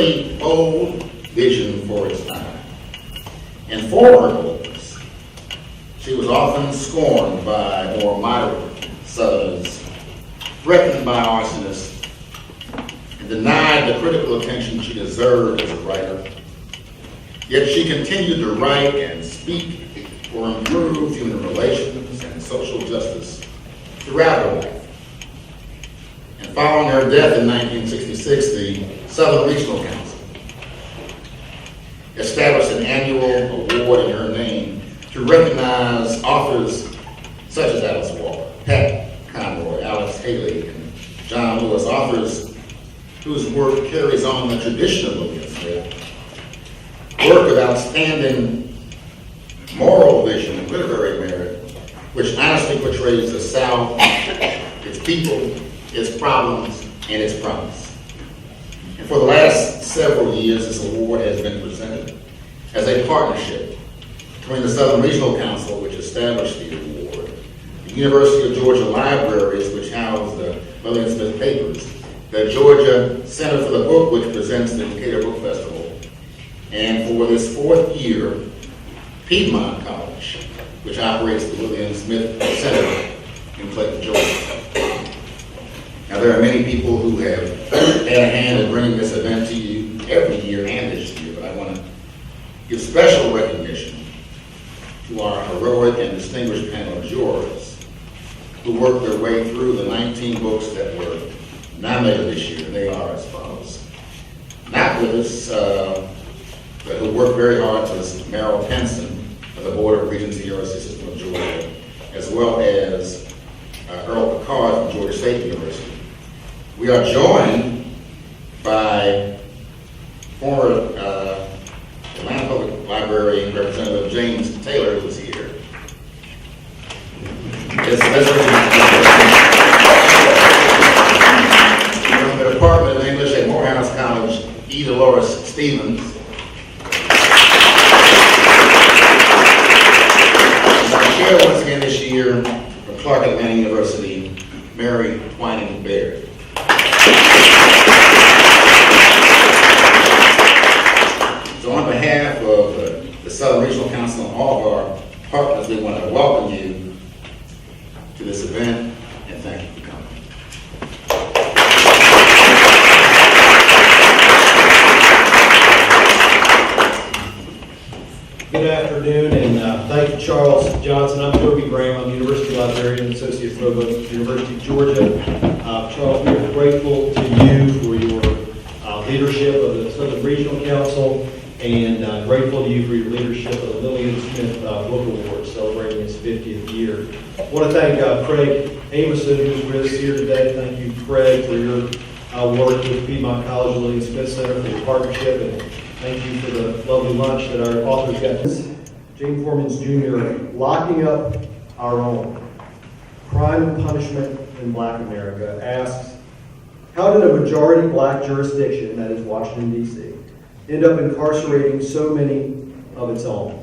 really bold vision for its time. And for her goals, she was often scorned by more moderate Southerners, threatened by arsonists, and denied the critical attention she deserved as a writer. Yet she continued to write and speak for improved human relations and social justice throughout her life. And following her death in 1966, the Southern Regional Council established an annual award in her name to recognize authors such as Alice Walker, Pat Conroy, Alice Haley, and John Lewis, authors whose work carries on the tradition of Lillian Smith, work of outstanding moral vision and literary merit, which honestly portrays the South, its people, its problems, and its promise. And for the last several years, this award has been presented as a partnership between the Southern Regional Council, which established the award, the University of Georgia Libraries, which house the Lillian Smith papers, the Georgia Center for the Book, which presents the Decatur Book Festival, and for this fourth year, Piedmont College, which operates the Lillian Smith Center in Clayton, Georgia. Now, there are many people who have had a hand in bringing this event to you every year and this year, but I want to give special recognition to our heroic and distinguished panel of jurors who worked their way through the 19 books that were nominated this year. They are as follows. Not with us, but who worked very hard, was Merrill Penson of the Board of Regents of the University System of Georgia, as well as Earl Picard from Georgia State University. We are joined by former Atlanta Public Library Representative James Taylor, who is here. From the Department of English at Morehouse College, E. Dolores Stevens. Once again this year from Clark Atlanta University, Mary Twining Baird. So on behalf of the Southern Regional Council and all of our partners, we want to welcome you to this event and thank you for coming. Good afternoon, and thank you, Charles Johnson. I'm Toby Graham. I'm the University Librarian and Associate Provost at the University of Georgia. Charles, we are grateful to you for your leadership of the Southern Regional Council, and grateful to you for your leadership of the Lillian Smith Book Awards, celebrating its 50th year. I want to thank Craig Amison, who's with us here today. Thank you, Craig, for your work with Piedmont College and Lillian Smith Center, for your partnership, and thank you for the lovely lunch that our authors got. James Foreman Jr., Locking Up Our Own, Crime and Punishment in Black America, asks, how did a majority black jurisdiction, that is Washington, D.C., end up incarcerating so many of its own?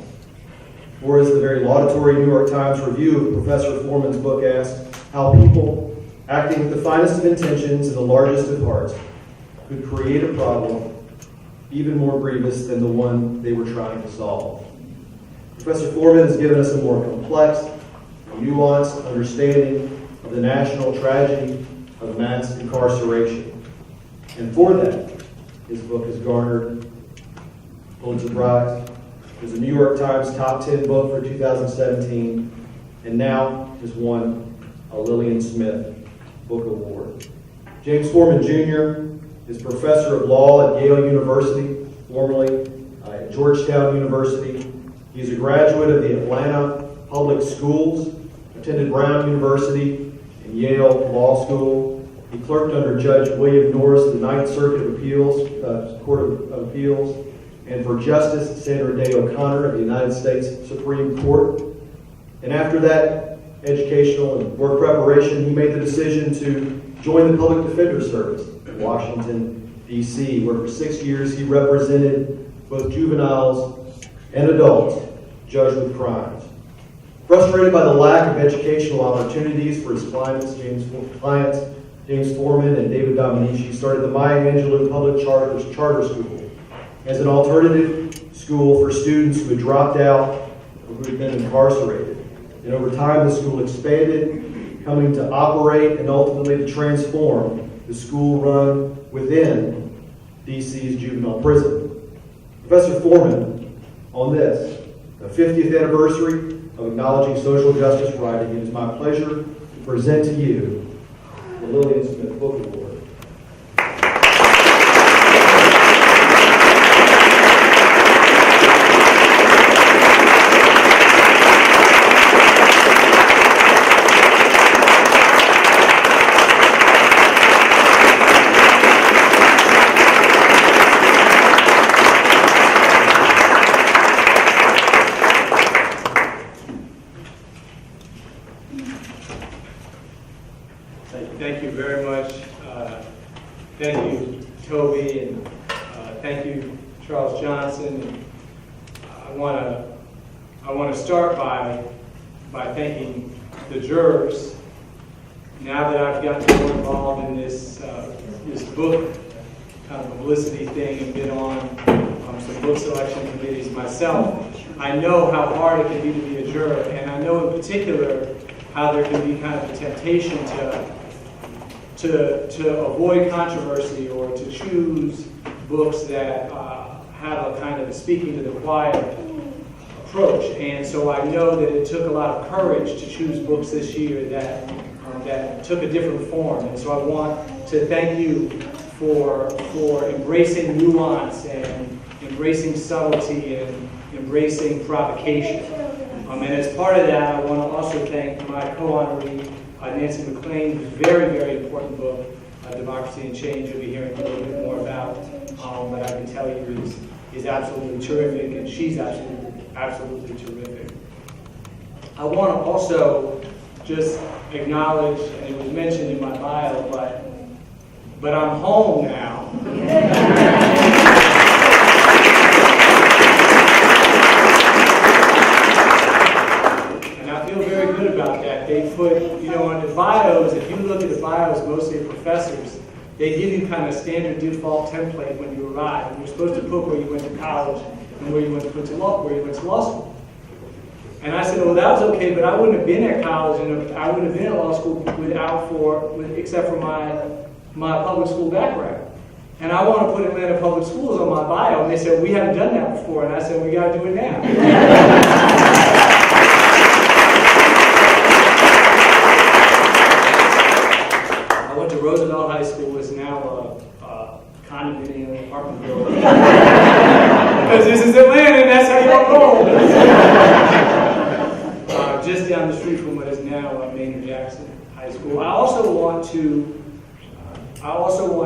Or as the very laudatory New York Times review of Professor Foreman's book asks, how people, acting with the finest of intentions and the largest of hearts, could create a problem even more grievous than the one they were trying to solve. Professor Foreman has given us a more complex, nuanced understanding of the national tragedy of mass incarceration. And for that, his book has garnered Pulitzer Prize. It was a New York Times top 10 book for 2017, and now has won a Lillian Smith Book Award. James Foreman Jr. is professor of law at Yale University, formerly at Georgetown University. He is a graduate of the Atlanta Public Schools, attended Brown University and Yale Law School. He clerked under Judge William Norris, the Ninth Circuit of Appeals, Court of Appeals, and for Justice Sandra Day O'Connor of the United States Supreme Court. And after that educational and work preparation, he made the decision to join the Public Defender Service in Washington, D.C., where for 6 years he represented both juveniles and adults judged with crimes. Frustrated by the lack of educational opportunities for his clients, James Foreman and David Dominici started the Maya Angelou Public Charter School as an alternative school for students who had dropped out or who had been incarcerated. And over time, the school expanded, coming to operate and ultimately to transform the school run within DC's juvenile prison. Professor Foreman, on this, the 50th anniversary of acknowledging social justice writing, it is my pleasure to present to you the Lillian Smith Book Award. Thank you very much. Thank you, Toby, and thank you, Charles Johnson. And I want to start by thanking the jurors. Now that I've gotten more involved in this book kind of publicity thing and been on some book selection committees myself, I know how hard it can be to be a juror, and I know in particular how there can be kind of a temptation to avoid controversy or to choose books that have a kind of a speaking to the choir approach. And so I know that it took a lot of courage to choose books this year that took a different form. And so I want to thank you for embracing nuance and embracing subtlety and embracing provocation. And as part of that, I want to also thank my co-honoree, Nancy McLean's very, very important book, Democracy and Change, you'll be hearing a little bit more about, but I can tell you is absolutely terrific, and she's absolutely terrific. I want to also just acknowledge, and it was mentioned in my bio, but I'm home now. About that. They put, on the bios, if you look at the bios, mostly of professors, they give you kind of a standard default template when you arrive. And you're supposed to put where you went to college and where you went to law school. And I said, well, that was okay, but I wouldn't have been at college and I wouldn't have been at law school except for my public school background. And I want to put Atlanta Public Schools on my bio, and they said, we haven't done that before. And I said, we got to do it now. Roosevelt High School is now a condominium apartment building. Because this is Atlanta, and that's how you roll. Just down the street from what is now Maynard Jackson High School. I also want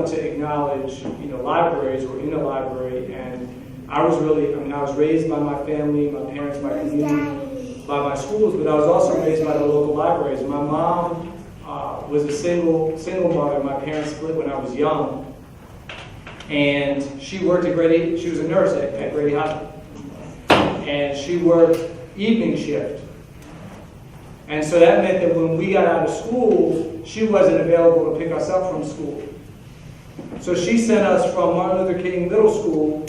to acknowledge, libraries. We're in a library, and I was raised by my family, my parents, my community, by my schools, but I was also raised by the local libraries. My mom was a single mother. My parents split when I was young, and she worked at Grady. She was a nurse at Grady Hospital, and she worked evening shift. And so that meant that when we got out of school, she wasn't available to pick us up from school. So she sent us from Martin Luther King Middle School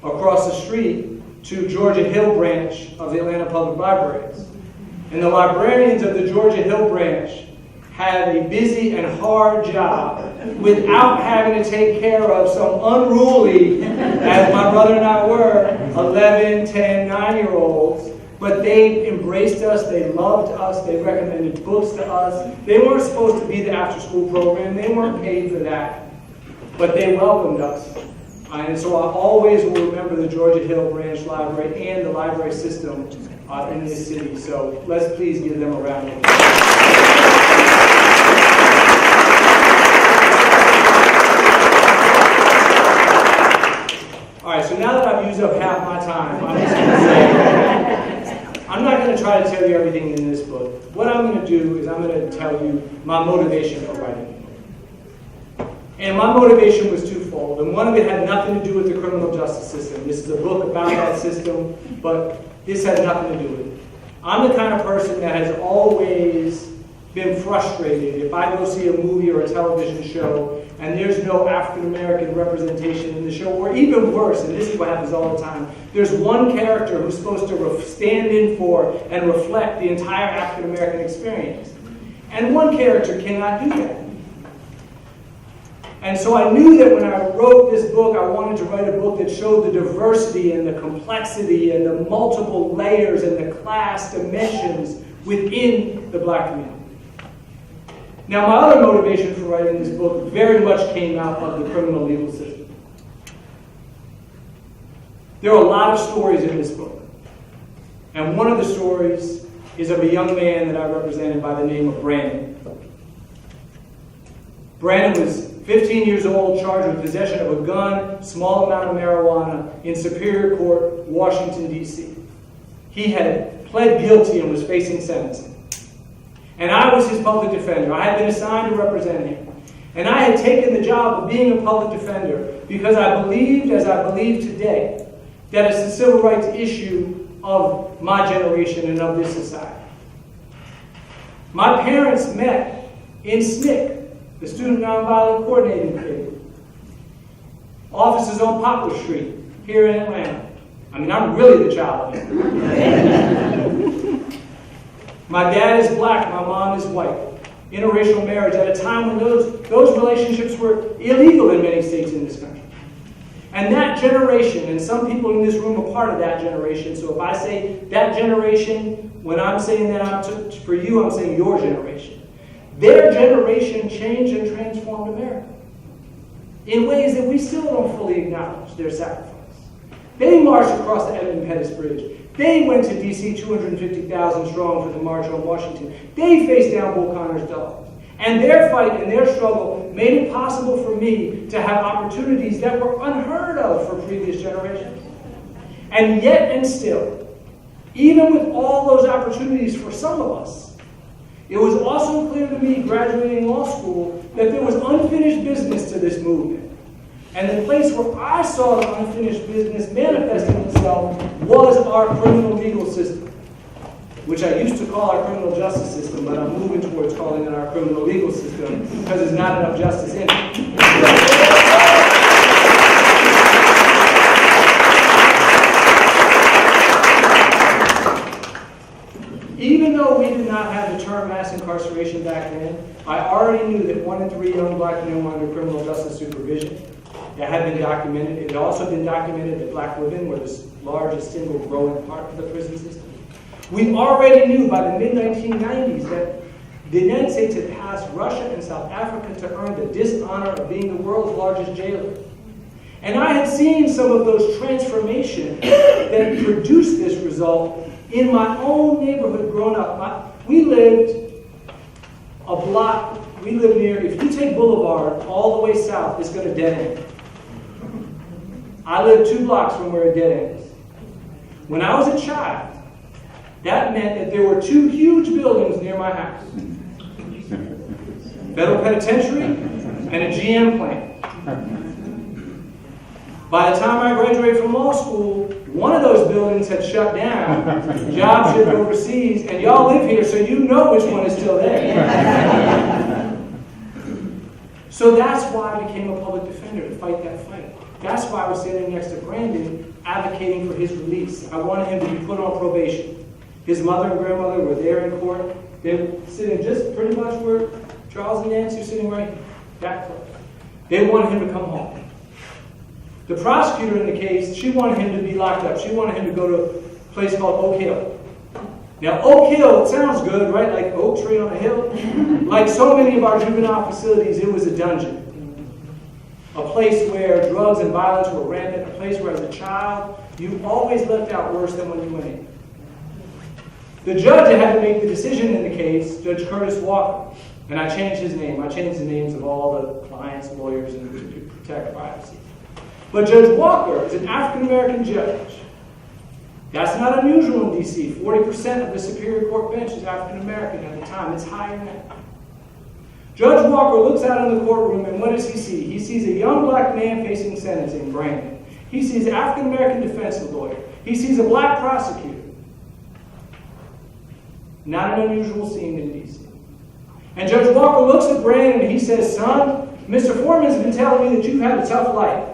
across the street to Georgia Hill branch of the Atlanta Public Libraries. And the librarians of the Georgia Hill branch had a busy and hard job without having to take care of some unruly, as my brother and I were, 11, 10, 9-year-olds. But they embraced us, they loved us, they recommended books to us. They weren't supposed to be the after-school program, they weren't paid for that, but they welcomed us. And so I always will remember the Georgia Hill Branch Library and the library system in this city. So let's please give them a round of applause. All right, so now that I've used up half my time, I'm just going to say, I'm not going to try to tell you everything in this book. What I'm going to do is I'm going to tell you my motivation for writing the book. And my motivation was twofold, and one of it had nothing to do with the criminal justice system. This is a book about that system, but this had nothing to do with it. I'm the kind of person that has always been frustrated if I go see a movie or a television show and there's no African American representation in the show, or even worse, and this is what happens all the time, there's one character who's supposed to stand in for and reflect the entire African American experience. And one character cannot do that. And so I knew that when I wrote this book, I wanted to write a book that showed the diversity and the complexity and the multiple layers and the class dimensions within the Black community. Now, my other motivation for writing this book very much came out of the criminal legal system. There are a lot of stories in this book. And one of the stories is of a young man that I represented by the name of Brandon. Brandon was 15 years old, charged with possession of a gun, small amount of marijuana in Superior Court, Washington, D.C. He had pled guilty and was facing sentencing. And I was his public defender. I had been assigned to represent him. And I had taken the job of being a public defender because I believed, as I believe today, that it's a civil rights issue of my generation and of this society. My parents met in SNCC, the Student Nonviolent Coordinating Committee. Offices on Poplar Street, here in Atlanta. I mean, I'm really the child of it. My dad is black, my mom is white. Interracial marriage at a time when those relationships were illegal in many states in this country. And that generation, and some people in this room are part of that generation, so if I say that generation, when I'm saying that for you, I'm saying your generation. Their generation changed and transformed America in ways that we still don't fully acknowledge their sacrifice. They marched across the Edmund Pettus Bridge. They went to D.C. 250,000 strong for the March on Washington. They faced down Bull Connor's dogs. And their fight and their struggle made it possible for me to have opportunities that were unheard of for previous generations. And yet and still, even with all those opportunities for some of us, it was also clear to me, graduating law school, that there was unfinished business to this movement. And the place where I saw the unfinished business manifesting itself was our criminal legal system, which I used to call our criminal justice system, but I'm moving towards calling it our criminal legal system because there's not enough justice in it. Even though we did not have the term mass incarceration back then, I already knew that 1 in 3 young black men were under criminal justice supervision. That had been documented. It had also been documented that black women were the largest single growing part of the prison system. We already knew by the mid-1990s that the United States had passed Russia and South Africa to earn the dishonor of being the world's largest jailer. And I had seen some of those transformations that produced this result in my own neighborhood growing up. We lived near, if you take Boulevard all the way south, it's going to dead end. I lived 2 blocks from where it dead ends. When I was a child, that meant that there were 2 huge buildings near my house. Federal Penitentiary and a GM plant. By the time I graduated from law school, one of those buildings had shut down, job shipped overseas, and y'all live here, so you know which one is still there. So that's why I became a public defender, to fight that fight. That's why I was standing next to Brandon, advocating for his release. I wanted him to be put on probation. His mother and grandmother were there in court. They were sitting just pretty much where Charles and Nancy are sitting right here, that close. They wanted him to come home. The prosecutor in the case, she wanted him to be locked up. She wanted him to go to a place called Oak Hill. Now, Oak Hill, it sounds good, right? Like oak tree on a hill. Like so many of our juvenile facilities, it was a dungeon. A place where drugs and violence were rampant. A place where, as a child, you always left out worse than when you went in. The judge that had to make the decision in the case, Judge Curtis Walker, and I changed his name. I changed the names of all the clients, lawyers, and to protect privacy. But Judge Walker is an African-American judge. That's not unusual in D.C. 40% of the Superior Court bench is African-American at the time. It's higher now. Judge Walker looks out in the courtroom, and what does he see? He sees a young black man facing sentencing, Brandon. He sees an African-American defense lawyer. He sees a black prosecutor. Not an unusual scene in D.C. And Judge Walker looks at Brandon and he says, son, Mr. Foreman's been telling me that you've had a tough life.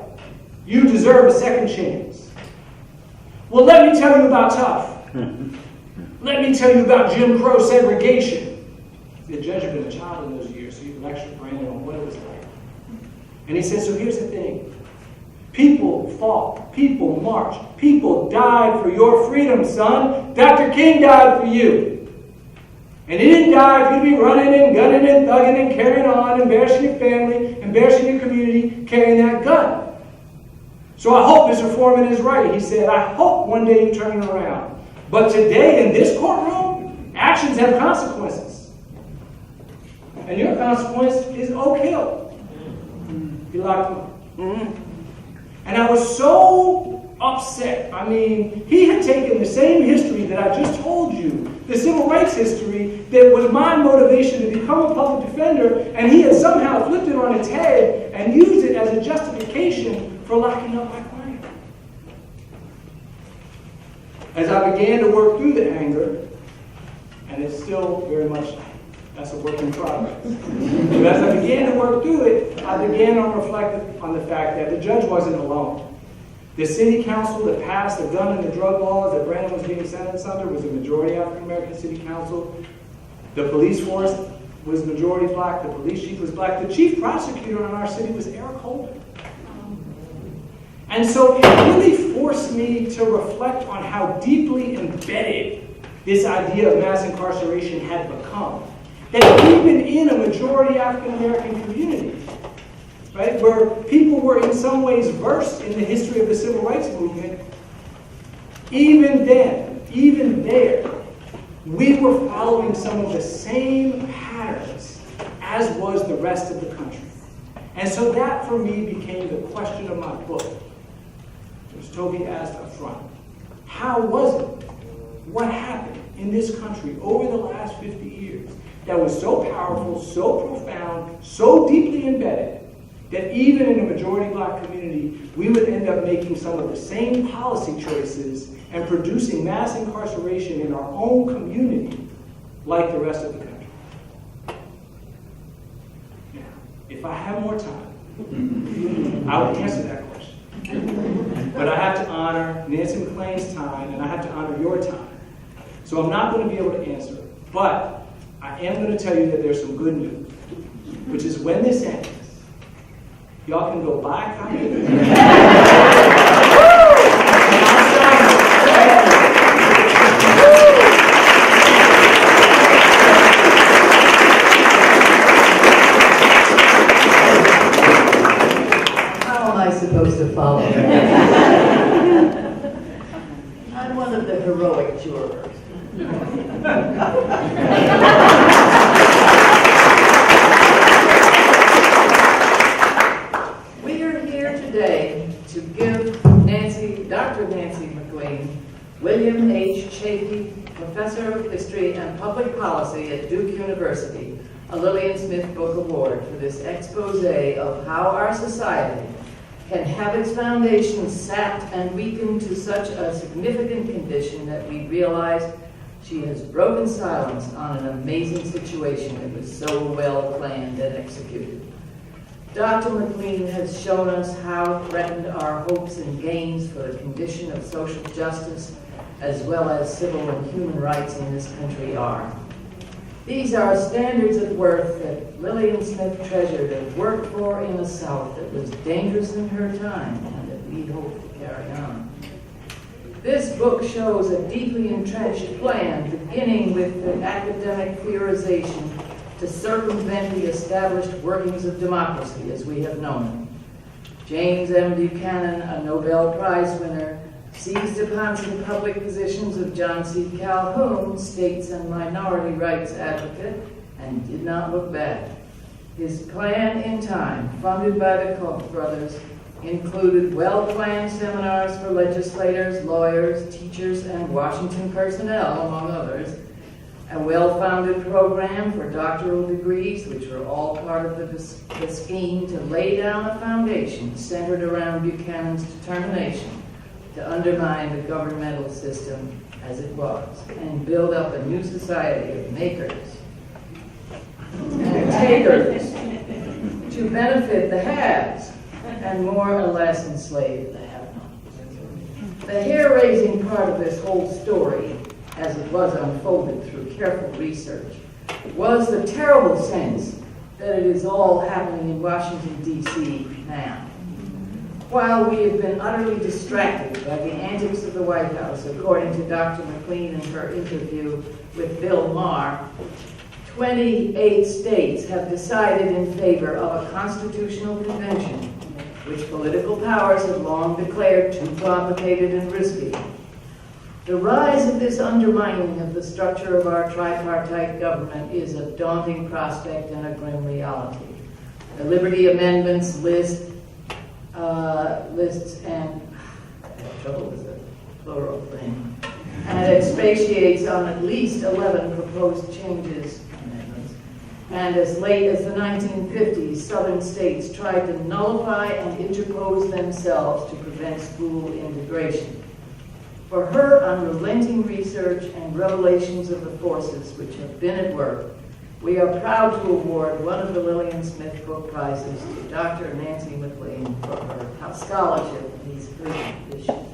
You deserve a second chance. Well, let me tell you about tough. Let me tell you about Jim Crow segregation. The judge had been a child in those years, so he lectured Brandon on what it was like. And he said, so here's the thing. People fought, people marched, people died for your freedom, son. Dr. King died for you. And he didn't die if you'd be running and gunning and thugging and carrying on, embarrassing your family, embarrassing your community, carrying that gun. So I hope Mr. Foreman is right. He said, I hope one day you turn it around. But today in this courtroom, actions have consequences. And your consequence is kill. You locked him up. And I was so upset. I mean, he had taken the same history that I just told you, the civil rights history that was my motivation to become a public defender, and he had somehow flipped it on its head and used it as a justification for locking up my client. As I began to work through the anger, and it's still very much, that's a work in progress. But as I began to work through it, I began to reflect on the fact that the judge wasn't alone. The city council that passed the gun and the drug laws that Brandon was being sentenced under was a majority African-American city council. The police force was majority black. The police chief was black. The chief prosecutor in our city was Eric Holden. And so it really forced me to reflect on how deeply embedded this idea of mass incarceration had become. That even in a majority African-American community, right, where people were in some ways versed in the history of the civil rights movement, even then, even there, we were following some of the same patterns as was the rest of the country. And so that, for me, became the question of my book, which Toby asked up front. How was it? What happened in this country over the last 50 years that was so powerful, so profound, so deeply embedded, that even in a majority black community, we would end up making some of the same policy choices and producing mass incarceration in our own community like the rest of the country. Now, if I have more time, I would answer that question. But I have to honor Nancy McLean's time, and I have to honor your time. So I'm not going to be able to answer it. But I am going to tell you that there's some good news, which is when this ends, y'all can go buy a copy of it. How am I supposed to follow? I'm one of the heroic jurors. We are here today to give Dr. Nancy McLean, William H. Chafee Professor of History and Public Policy at Duke University, a Lillian Smith Book Award for this expose of how our society can have its foundations sapped and weakened to such a significant condition that we realize she has broken silence on an amazing situation that was so well planned and executed. Dr. McLean has shown us how threatened our hopes and gains for the condition of social justice as well as civil and human rights in this country are. These are standards of worth that Lillian Smith treasured and worked for in a South that was dangerous in her time and that we hope to carry on. This book shows a deeply entrenched plan beginning with the academic theorization to circumvent the established workings of democracy as we have known it. James M. Buchanan, a Nobel Prize winner, seized upon some public positions of John C. Calhoun, states and minority rights advocate, and did not look back. His plan in time, funded by the Koch brothers, included well-planned seminars for legislators, lawyers, teachers, and Washington personnel, among others, a well-founded program for doctoral degrees, which were all part of the scheme to lay down a foundation centered around Buchanan's determination to undermine the governmental system as it was and build up a new society of makers. takers to benefit the haves and more or less enslave the have-nots. The hair-raising part of this whole story, as it was unfolded through careful research, was the terrible sense that it is all happening in Washington, D.C. now. While we have been utterly distracted by the antics of the White House, according to Dr. McLean in her interview with Bill Maher, 28 states have decided in favor of a constitutional convention, which political powers have long declared too complicated and risky. The rise of this undermining of the structure of our tripartite government is a daunting prospect and a grim reality. The Liberty Amendments lists and I have trouble with the plural thing, and expatiates on at least 11 proposed changes. And as late as the 1950s, southern states tried to nullify and interpose themselves to prevent school integration. For her unrelenting research and revelations of the forces which have been at work, we are proud to award one of the Lillian Smith Book Prizes to Dr. Nancy McLean for her scholarship in these urgent issues.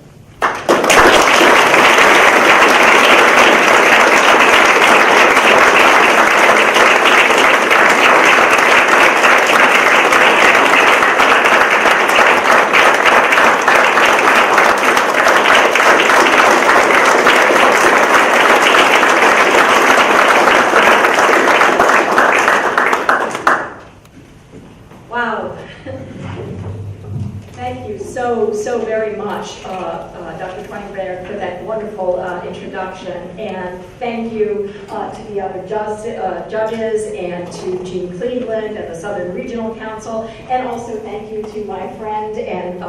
So very much, Dr. Twining-Baird, for that wonderful introduction, and thank you to the other judges and to Gene Cleveland and the Southern Regional Council, and also thank you to my friend and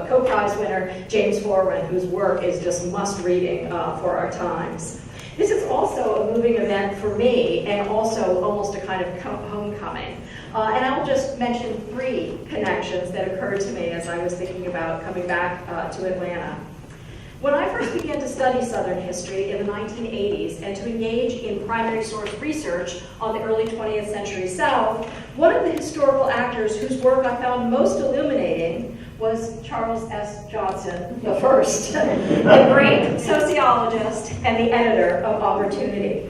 co-prize winner, James Foreman, whose work is just must-reading for our times. This is also a moving event for me, and also almost a kind of homecoming. And I'll just mention 3 connections that occurred to me as I was thinking about coming back to Atlanta. When I first began to study Southern history in the 1980s and to engage in primary source research on the early 20th century South, one of the historical actors whose work I found most illuminating was Charles S. Johnson, the first, the great sociologist and the editor of Opportunity.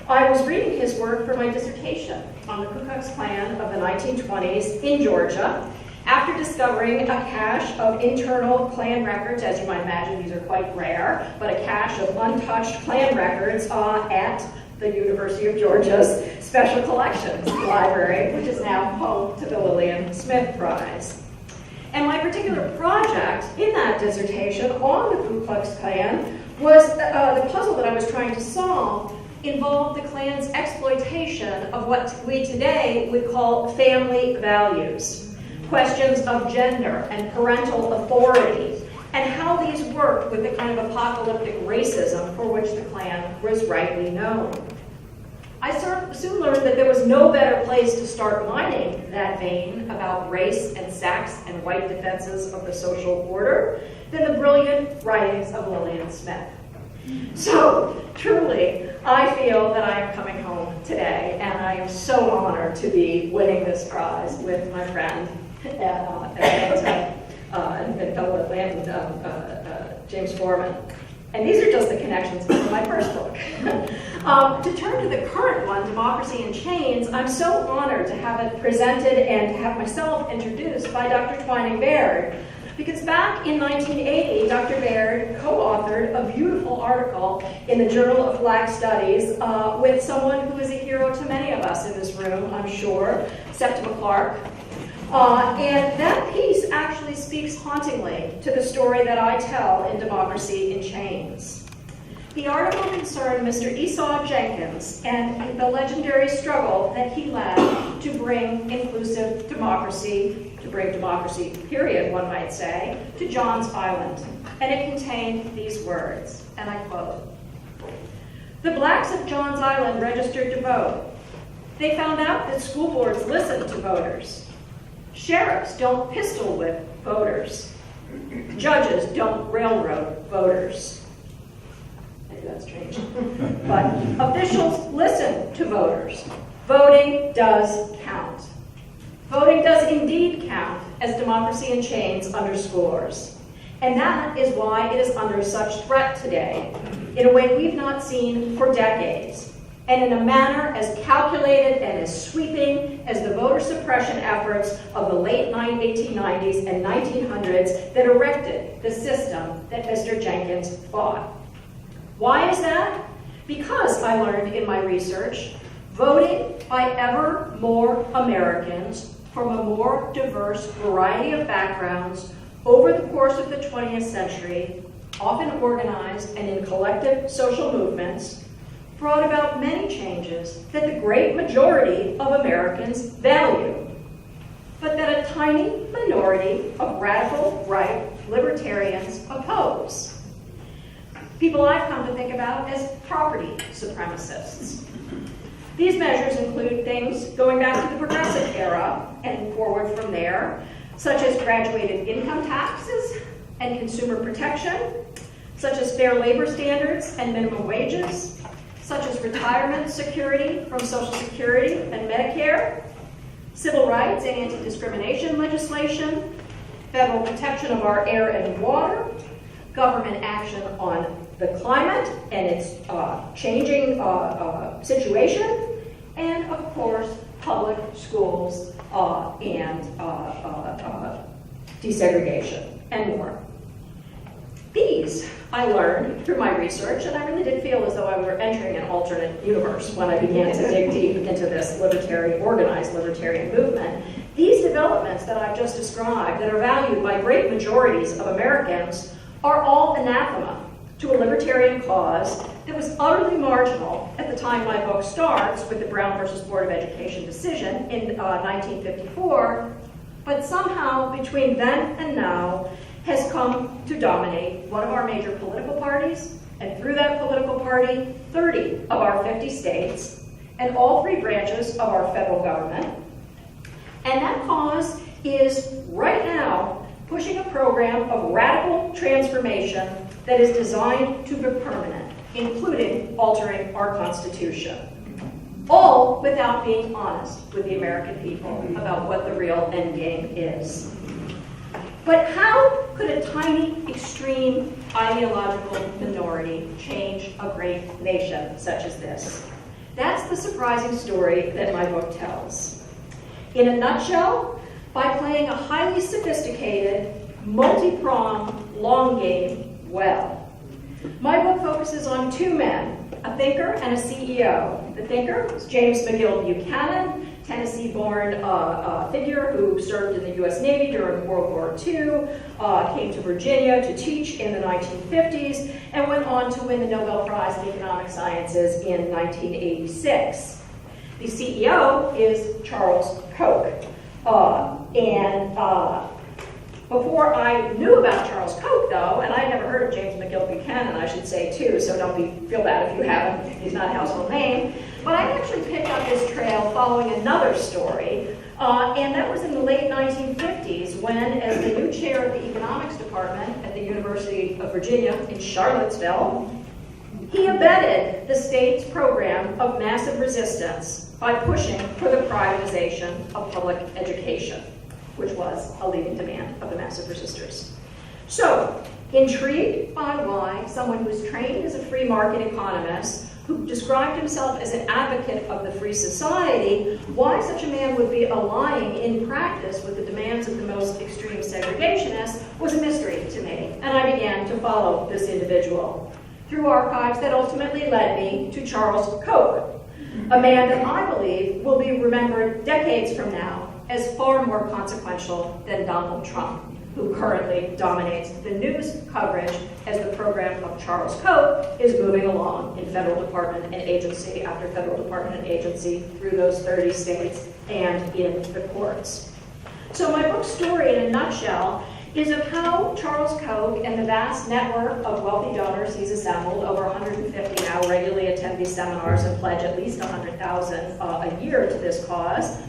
I was reading his work for my dissertation on the Ku Klux Klan of the 1920s in Georgia, after discovering a cache of internal Klan records. As you might imagine, these are quite rare, but a cache of untouched Klan records at the University of Georgia's Special Collections Library, which is now home to the Lillian Smith Prize. And my particular project in that dissertation on the Ku Klux Klan was the puzzle that I was trying to solve involved the Klan's exploitation of what we today would call family values, questions of gender and parental authority, and how these worked with the kind of apocalyptic racism for which the Klan was rightly known. I soon learned that there was no better place to start mining that vein about race and sex and white defenses of the social order than the brilliant writings of Lillian Smith. So, truly, I feel that I am coming home today, and I am so honored to be winning this prize with my friend and fellow Atlantan, James Foreman. And these are just the connections to my first book. To turn to the current one, Democracy in Chains, I'm so honored to have it presented and to have myself introduced by Dr. Twining-Baird. Because back in 1980, Dr. Baird co-authored a beautiful article in the Journal of Black Studies with someone who is a hero to many of us in this room, I'm sure, Septima Clark. And that piece actually speaks hauntingly to the story that I tell in Democracy in Chains. The article concerned Mr. Esau Jenkins and the legendary struggle that he led to bring inclusive democracy, to bring democracy, period, one might say, to Johns Island. And it contained these words, and I quote, "The blacks of Johns Island registered to vote. They found out that school boards listen to voters. Sheriffs don't pistol whip voters. Judges don't railroad voters." maybe that's changed. But officials listen to voters. Voting does count. Voting does indeed count, as Democracy in Chains underscores. And that is why it is under such threat today, in a way we've not seen for decades, and in a manner as calculated and as sweeping as the voter suppression efforts of the late 1890s and 1900s that erected the system that Mr. Jenkins fought. Why is that? Because I learned in my research, voting by ever more Americans from a more diverse variety of backgrounds over the course of the 20th century, often organized and in collective social movements, brought about many changes that the great majority of Americans value, but that a tiny minority of radical right libertarians oppose. People I've come to think about as property supremacists. These measures include things going back to the Progressive era and forward from there, such as graduated income taxes and consumer protection, such as fair labor standards and minimum wages, such as retirement security from Social Security and Medicare, civil rights and anti-discrimination legislation, federal protection of our air and water, government action on the climate and its changing situation, and of course, public schools and desegregation and more. These I learned through my research, and I really did feel as though I were entering an alternate universe when I began to dig deep into this organized libertarian movement. These developments that I've just described, that are valued by great majorities of Americans, are all anathema to a libertarian cause that was utterly marginal at the time my book starts with the Brown versus Board of Education decision in 1954, but somehow between then and now has come to dominate one of our major political parties, and through that political party, 30 of our 50 states, and all three branches of our federal government. And that cause is right now pushing a program of radical transformation that is designed to be permanent, including altering our Constitution. All without being honest with the American people about what the real end game is. But how could a tiny, extreme, ideological minority change a great nation such as this? That's the surprising story that my book tells. In a nutshell, by playing a highly sophisticated, multi-pronged, long game well. My book focuses on two men, a thinker and a CEO. The thinker is James McGill Buchanan, Tennessee-born figure who served in the U.S. Navy during World War II, came to Virginia to teach in the 1950s, and went on to win the Nobel Prize in Economic Sciences in 1986. The CEO is Charles Koch. Before I knew about Charles Koch, though, and I had never heard of James McGill Buchanan, I should say, too, so don't feel bad if you haven't. He's not a household name. But I actually picked up this trail following another story, and that was in the late 1950s when, as the new chair of the economics department at the University of Virginia in Charlottesville, he abetted the state's program of massive resistance by pushing for the privatization of public education, which was a leading demand of the massive resistors. So, intrigued by why someone who's trained as a free market economist, who described himself as an advocate of the free society, why such a man would be aligning in practice with the demands of the most extreme segregationists was a mystery to me, and I began to follow this individual through archives that ultimately led me to Charles Koch, a man that I believe will be remembered decades from now as far more consequential than Donald Trump, who currently dominates the news coverage as the program of Charles Koch is moving along in federal department and agency after federal department and agency through those 30 states and in the courts. So my book's story in a nutshell is of how Charles Koch and the vast network of wealthy donors he's assembled, over 150 now regularly attend these seminars and pledge at least $100,000 a year to this cause,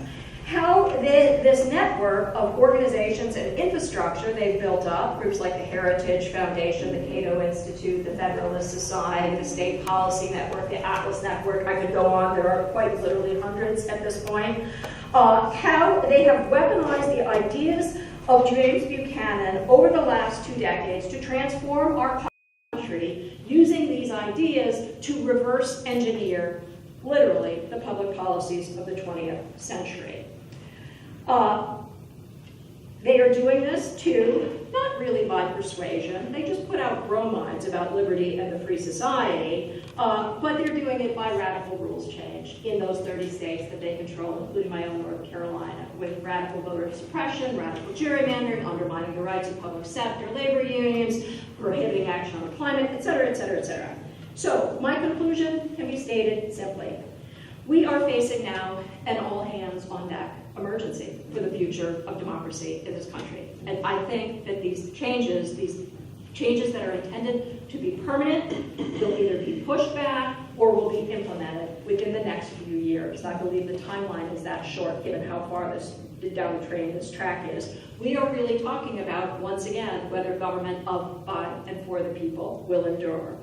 how this network of organizations and infrastructure they've built up, groups like the Heritage Foundation, the Cato Institute, the Federalist Society, the State Policy Network, the Atlas Network, I could go on, there are quite literally hundreds at this point, how they have weaponized the ideas of James Buchanan over the last 2 decades to transform our country using these ideas to reverse engineer, literally, the public policies of the 20th century. They are doing this too, not really by persuasion. They just put out bromides about liberty and the free society, but they're doing it by radical rules change in those 30 states that they control, including my own North Carolina, with radical voter suppression, radical gerrymandering, undermining the rights of public sector labor unions, prohibiting action on climate, et cetera, et cetera, et cetera. So my conclusion can be stated simply. We are facing now an all-hands-on-deck emergency for the future of democracy in this country. And I think that these changes that are intended to be permanent, will either be pushed back or will be implemented within the next few years. I believe the timeline is that short, given how far down the train this track is. We are really talking about, once again, whether government of, by, and for the people will endure.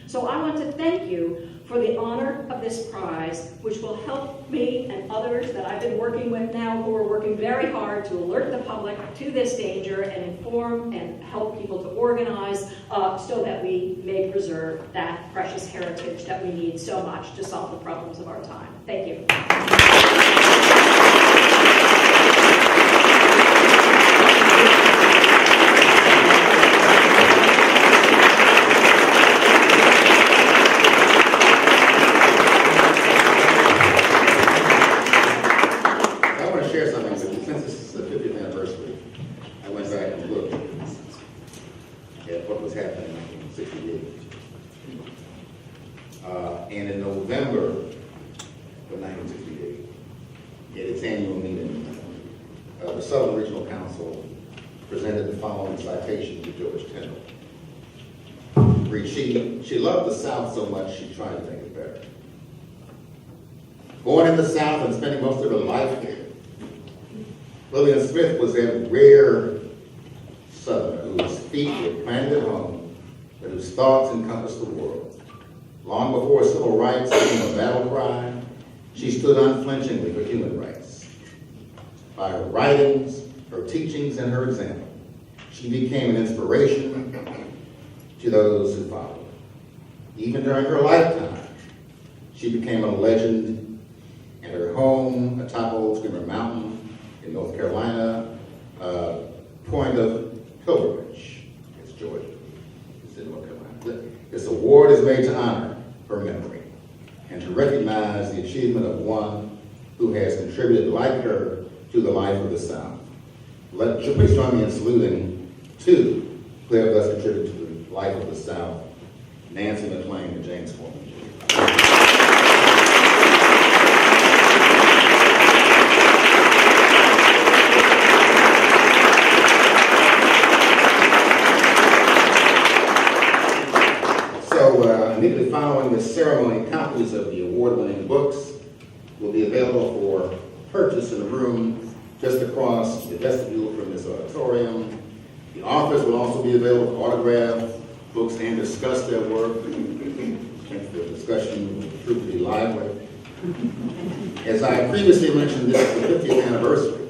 So I want to thank you for the honor of this prize, which will help me and others that I've been working with now, who are working very hard to alert the public to this danger and inform and help people to organize so that we may preserve that precious heritage that we need so much to solve the problems of our time. Thank you. And in November of 1968, at its annual meeting, the Southern Regional Council presented the following citation to George Tyndall. She loved the South so much she tried to make it better. Born in the South and spending most of her life there, Lillian Smith was that rare Southerner whose feet were planted at home, but whose thoughts encompassed the world. Long before civil rights became a battle cry, she stood unflinchingly for human rights. By her writings, her teachings, and her example, she became an inspiration to those who followed. Even during her lifetime, she became a legend, and her home atop Old Screamer Mountain in North Carolina, point of pilgrimage. It's Georgia. It's in North Carolina. This award is made to honor her memory and to recognize the achievement of one who has contributed like her to the life of the South. Please join me in saluting two who have thus contributed to the life of the South, Nancy McLean and James Foreman. Immediately following this ceremony, copies of the award-winning books will be available for purchase in the room just across the vestibule from this auditorium. The authors will also be available to autograph books and discuss their work. I think the discussion will prove to be lively. As I previously mentioned, this is the 50th anniversary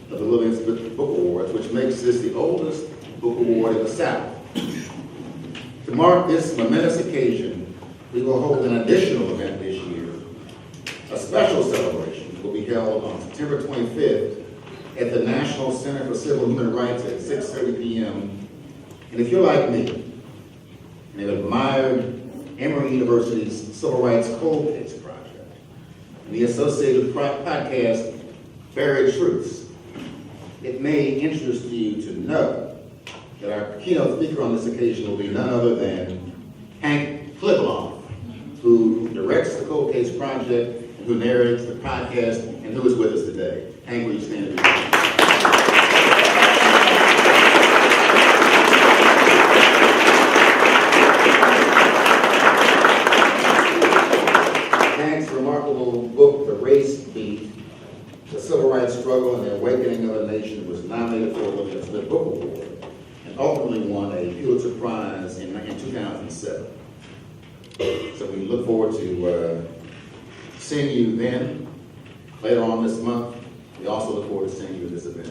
of the Lillian Smith Book Awards, which makes this the oldest book award in the South. To mark this momentous occasion, we will hold an additional event this year. A special celebration will be held on September 25th at the National Center for Civil Human Rights at 6:30 p.m. And if you're like me, and have admired Emory University's Civil Rights Cold Case Project, and the associated podcast, Buried Truths, it may interest you to know that our keynote speaker on this occasion will be none other than Hank Flibloff, who directs the Cold Case Project, and who narrates the podcast, and who is with us today. Hank, will you stand up? Hank's remarkable book, The Race Beat, the civil rights struggle and the awakening of a nation, was nominated for the Lillian Smith Book Award and ultimately won a Pulitzer Prize in 2007. So we look forward to seeing you then, later on this month. We also look forward to seeing you at this event.